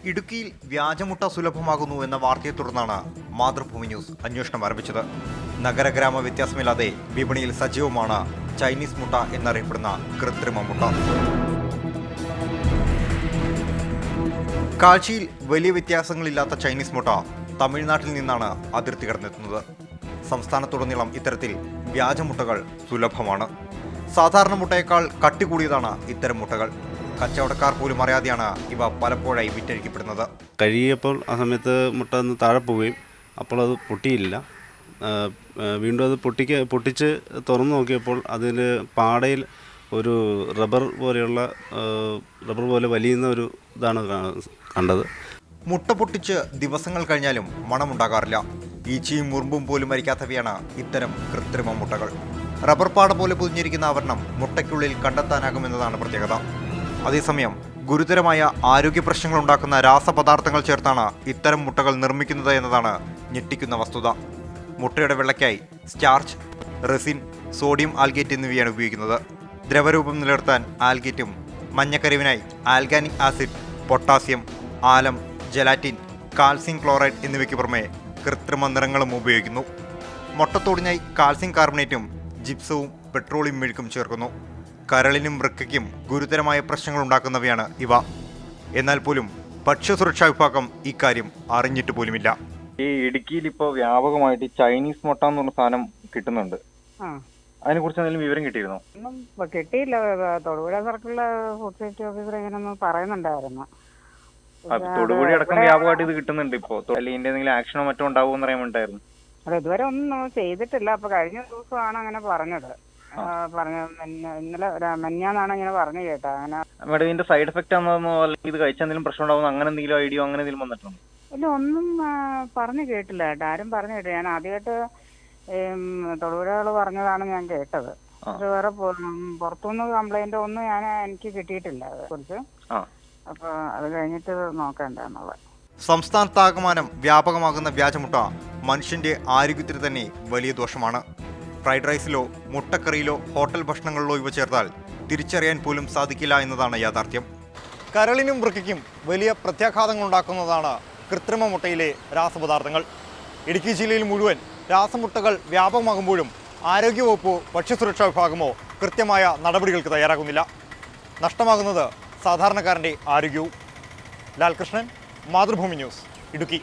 ഇടുക്കിയിൽ വ്യാജമുട്ട സുലഭമാകുന്നു എന്ന വാർത്തയെ തുടർന്നാണ് മാതൃഭൂമി ന്യൂസ് അന്വേഷണം ആരംഭിച്ചത്. നഗരഗ്രാമ വ്യത്യാസമില്ലാതെ വിപണിയിൽ സജീവമാണ് ചൈനീസ് മുട്ട എന്നറിയപ്പെടുന്ന കൃത്രിമ മുട്ട. കാഴ്ചയിൽ വലിയ വ്യത്യാസങ്ങളില്ലാത്ത ചൈനീസ് മുട്ട തമിഴ്നാട്ടിൽ നിന്നാണ് അതിർത്തി കടന്നെത്തുന്നത്. സംസ്ഥാനത്തുടനീളം ഇത്തരത്തിൽ വ്യാജമുട്ടകൾ സുലഭമാണ്. സാധാരണ മുട്ടയേക്കാൾ കട്ടി കൂടിയതാണ് ഇത്തരം മുട്ടകൾ. കച്ചവടക്കാർ പോലും അറിയാതെയാണ് ഇവ പലപ്പോഴായി വിറ്റഴിക്കപ്പെടുന്നത്. കഴുകിയപ്പോൾ ആ സമയത്ത് മുട്ട ഒന്ന് താഴെ പോവുകയും അപ്പോൾ അത് പൊട്ടിയില്ല. വീണ്ടും അത് പൊട്ടിച്ച് തുറന്നു നോക്കിയപ്പോൾ അതിൽ പാടയിൽ ഒരു റബ്ബർ പോലെ വലിയുന്ന ഒരു ഇതാണ് കണ്ടത്. മുട്ട പൊട്ടിച്ച് ദിവസങ്ങൾ കഴിഞ്ഞാലും മണമുണ്ടാകാറില്ല. ഈച്ചയും മുറുമ്പും പോലും മരിക്കാത്തവയാണ് ഇത്തരം കൃത്രിമ മുട്ടകൾ. റബ്ബർ പാട പോലെ പൊതിഞ്ഞിരിക്കുന്ന ആവരണം മുട്ടയ്ക്കുള്ളിൽ കണ്ടെത്താനാകുമെന്നതാണ് പ്രത്യേകത. അതേസമയം ഗുരുതരമായ ആരോഗ്യ പ്രശ്നങ്ങൾ ഉണ്ടാക്കുന്ന രാസപദാർത്ഥങ്ങൾ ചേർത്താണ് ഇത്തരം മുട്ടകൾ നിർമ്മിക്കുന്നത് എന്നതാണ് ഞെട്ടിക്കുന്ന വസ്തുത. മുട്ടയുടെ വെള്ളയ്ക്കായി സ്റ്റാർച്ച്, റെസിൻ, സോഡിയം ആൽഗേറ്റ് എന്നിവയാണ് ഉപയോഗിക്കുന്നത്. ദ്രവരൂപം നിലനിർത്താൻ ആൽഗേറ്റും മഞ്ഞക്കരിവിനായി ആൽഗാനിക് ആസിഡ്, പൊട്ടാസ്യം, ആലം, ജലാറ്റിൻ, കാൽസ്യം ക്ലോറൈഡ് എന്നിവയ്ക്ക് പുറമെ കൃത്രിമ നിറങ്ങളും ഉപയോഗിക്കുന്നു. മുട്ടത്തോടിനായി കാൽസ്യം കാർബണേറ്റും ജിപ്സവും പെട്രോളിയം മെഴുക്കും ചേർക്കുന്നു. കരളിനും വൃക്കയ്ക്കും ഗുരുതരമായ പ്രശ്നങ്ങൾ ഉണ്ടാക്കുന്നവയാണ് ഇവ. എന്നാൽ പോലും ഭക്ഷ്യസുരക്ഷാ വിഭാഗം ഇക്കാര്യം അറിഞ്ഞിട്ട് പോലുമില്ല. ഈ ഇടുക്കിയിൽ ഇപ്പോൾ വ്യാപകമായിട്ട് ചൈനീസ് മുട്ട എന്ന് പറഞ്ഞ സാധനം കിട്ടുന്നുണ്ട്. അതിനെ കുറിച്ച് എന്തെങ്കിലും വിവരം കിട്ടിയിരുന്നോ? ഒന്നും കിട്ടിയില്ല. തൊടുപുഴ സർക്കിളിലെ ഫുഡ് സേഫ്റ്റി ഓഫീസർ ഇങ്ങനെ പറയുന്നുണ്ടായിരുന്നു. തൊടുപുഴ അടക്കം വ്യാപകമായിട്ട് ഇത് കിട്ടുന്നുണ്ട് ഇപ്പോൾ. അല്ലെങ്കിൽ എന്തെങ്കിലും ആക്ഷനോ മറ്റോ ഉണ്ടാവുമെന്ന് അറിയാൻ വേണ്ടിയിട്ടായിരുന്നു. അത് ഇതുവരെ ഒന്നും ചെയ്തിട്ടില്ല. അപ്പൊ കഴിഞ്ഞ ദിവസമാണ് അങ്ങനെ പറഞ്ഞത്. ഇന്നലെ മെഞ്ഞാന്നാണ് ഇങ്ങനെ പറഞ്ഞു കേട്ടോ. അങ്ങനെ മേഡം, ഇതിന്റെ സൈഡ് എഫക്റ്റ് ആണെന്നോ അല്ലെങ്കിൽ ഇത് കഴിച്ചാൽ എന്തെങ്കിലും പ്രശ്നം ഉണ്ടാവുന്ന അങ്ങനെ എന്തെങ്കിലും ഐഡിയോ അങ്ങനെ എന്തെങ്കിലും വന്നിട്ടുണ്ടോ? ഇല്ല, ഒന്നും പറഞ്ഞു കേട്ടില്ല കേട്ടോ. ആരും പറഞ്ഞു കേട്ടില്ല. ഞാൻ ആദ്യമായിട്ട് തൊടുപുഴകൾ പറഞ്ഞതാണ് ഞാൻ കേട്ടത്. വേറെ പുറത്തുനിന്ന് കംപ്ലൈന്റ് ഒന്നും എനിക്ക് കിട്ടിയിട്ടില്ല അതേക്കുറിച്ച്. അപ്പൊ അത് കഴിഞ്ഞിട്ട് നോക്കണ്ടെന്നുള്ളത്. സംസ്ഥാനത്താകമാനം വ്യാപകമാകുന്ന വ്യാജമുട്ട മനുഷ്യന്റെ ആരോഗ്യത്തിന് തന്നെ വലിയ ദോഷമാണ്. ഫ്രൈഡ് റൈസിലോ മുട്ടക്കറിയിലോ ഹോട്ടൽ ഭക്ഷണങ്ങളിലോ ഇവ ചേർത്താൽ തിരിച്ചറിയാൻ പോലും സാധിക്കില്ല എന്നതാണ് യാഥാർത്ഥ്യം. കരളിനും വൃക്കയ്ക്കും വലിയ പ്രത്യാഘാതങ്ങൾ ഉണ്ടാക്കുന്നതാണ് കൃത്രിമ മുട്ടയിലെ രാസപദാർത്ഥങ്ങൾ. ഇടുക്കി ജില്ലയിൽ മുഴുവൻ രാസമുട്ടകൾ വ്യാപകമാകുമ്പോഴും ആരോഗ്യവകുപ്പോ ഭക്ഷ്യസുരക്ഷാ വിഭാഗമോ കൃത്യമായ നടപടികൾക്ക് തയ്യാറാകുന്നില്ല. നഷ്ടമാകുന്നത് സാധാരണക്കാരൻ്റെ ആരോഗ്യവും. ലാൽകൃഷ്ണൻ, മാതൃഭൂമി ന്യൂസ്, ഇടുക്കി.